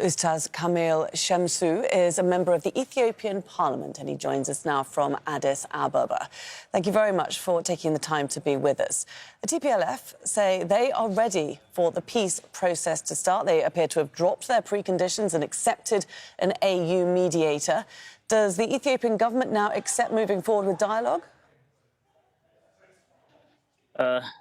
Ustaz Kamile Shemsu is a member of the Ethiopian Parliament and he joins us now from Addis Ababa. Thank you very much for taking the time to be with us. The TPLF say they are ready for the peace process to start. They appear to have dropped their preconditions and accepted an AU mediator. Does the Ethiopian government now accept moving forward with dialogue?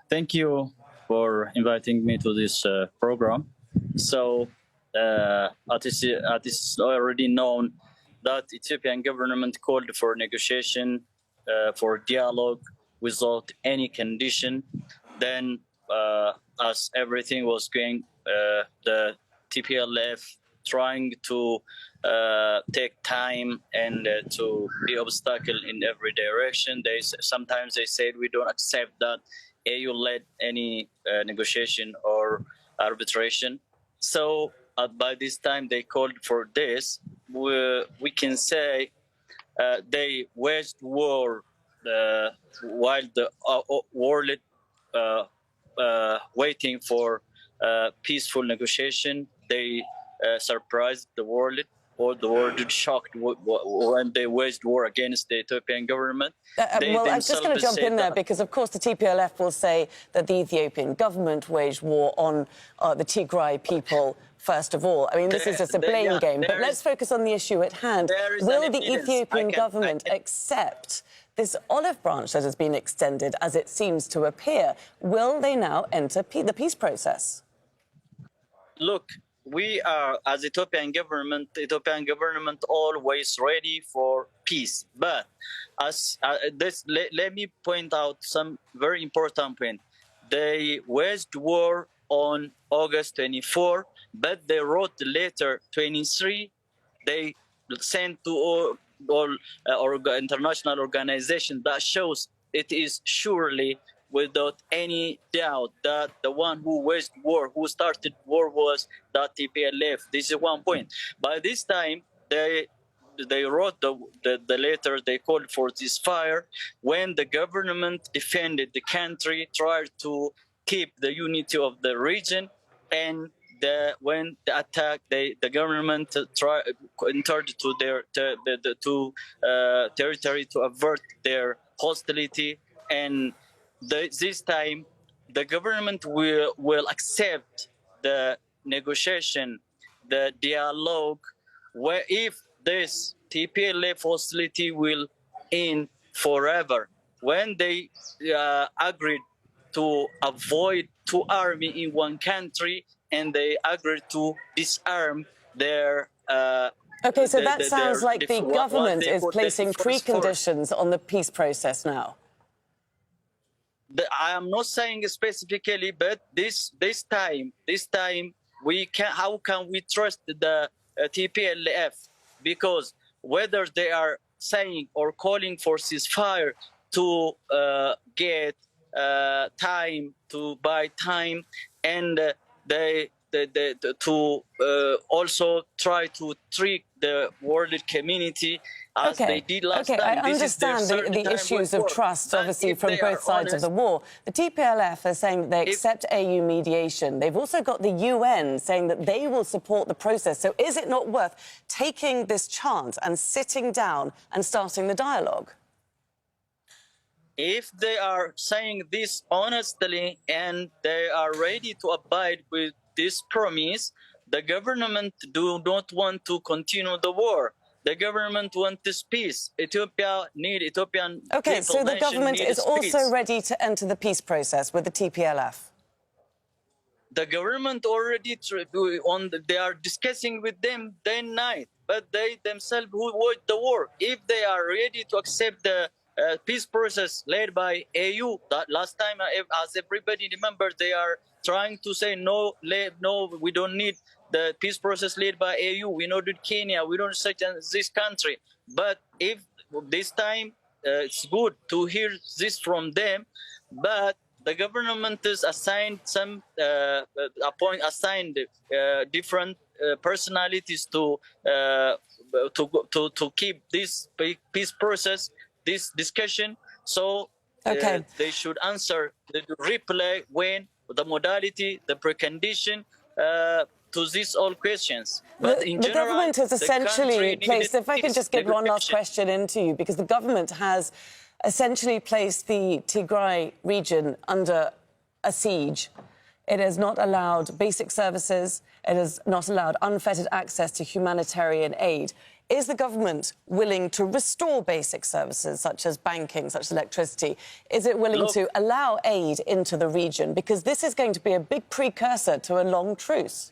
Thank you for inviting me to this program. So, it is already known that Ethiopian government called for negotiation, for dialogue without any condition. Then, as everything was going, the TPLF trying to take time and to be obstacle in every direction. Sometimes they said we don't accept that AU led any negotiation or arbitration. So by this time they called for this. We can say they waged war while the world waiting for peaceful negotiation. They surprised the world, or the world shocked when they waged war against the Ethiopian government. Well, I'm just going to jump in there because, of course, the TPLF will say that the Ethiopian government waged war on the Tigray people, first of all. I mean, this is just a blame game. But let's focus on the issue at hand. Will the Ethiopian government accept this olive branch that has been extended, as it seems to appear? Will they now enter the peace process? Look, we are, as Ethiopian government always ready for peace. But as let me point out some very important point. They waged war on August 24, but they wrote the letter 23. They sent to all international organizations that shows it is surely without any doubt that the one who waged war, who started war, was the TPLF. This is one point. By this time, they wrote the letter, they called for ceasefire. When the government defended the country, tried to keep the unity of the region, and when the attack, the government entered to their territory to avert their hostility. And this time, the government will accept the negotiation, the dialogue, where if this TPLF hostility will end forever. When they agreed to avoid two armies in one country, and they agreed to disarm their okay, so that sounds like the government is placing preconditions on the peace process now. I am not saying specifically, but this time we can. How can we trust the TPLF? Because whether they are saying or calling for ceasefire to get time, to buy time, and they to also try to trick the world community as they did last time. I understand the issues of trust, obviously, from both sides of the war. The TPLF are saying that they accept AU mediation. They've also got the UN saying that they will support the process. So is it not worth taking this chance and sitting down and starting the dialogue? If they are saying this honestly and they are ready to abide with this promise, the government do not want to continue the war. The government wants this peace. Ethiopia need Ethiopian people. Okay, so the government is also ready to enter the peace process with the TPLF. The government already they are discussing with them day and night, but they themselves who waged the war. If they are ready to accept the peace process led by AU, that last time, as everybody remembers, they are trying to say no, we don't need the peace process led by AU. We don't need Kenya. We don't such this country. But if this time, it's good to hear this from them. But the government is assigned some different personalities to keep this peace process, this discussion. So they should answer the replay when the modality, the precondition, to these all questions. But in the general, government has the essentially country placed, needed if I can peace, just get one last liberation. question into you, because the government has essentially placed the Tigray region under a siege. It has not allowed basic services. It has not allowed unfettered access to humanitarian aid. Is the government willing to restore basic services such as banking, such as electricity? Is it willing to allow aid into the region? Because this is going to be a big precursor to a long truce.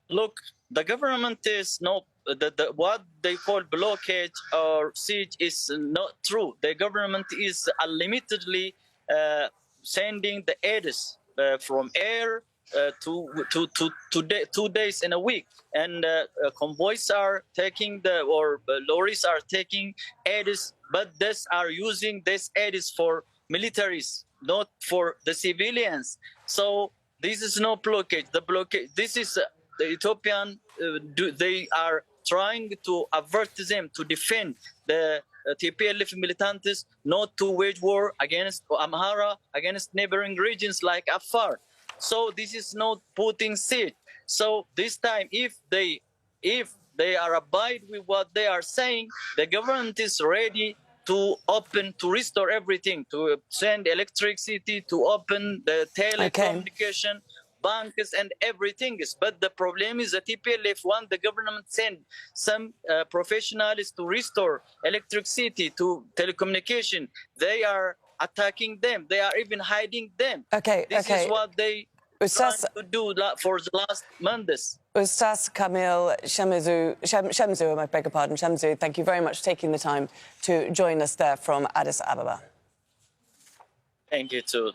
Look, the government is not what they call blockade or siege is not true. The government is unlimitedly sending the aids from air two days in a week, and convoys are taking lorries are taking aids, but these are using these aids for militaries, not for the civilians. So this is no blockade. The blockade. This is the Ethiopian. They are trying to avert them to defend the TPLF militants, not to wage war against Amhara, against neighboring regions like Afar. So this is not putting siege. So this time, if they are abide with what they are saying, the government is ready to restore everything, to send electricity, to open the telecommunication, banks and everything. But the problem is that TPLF want the government send some professionals to restore electricity, to telecommunication. They are attacking them. They are even hiding them. This is what they trying to do for the last months. ዑስታዝ kamile shemsu, I beg your pardon, Shemsu, thank you very much for taking the time to join us there from Addis Ababa. Thank you too.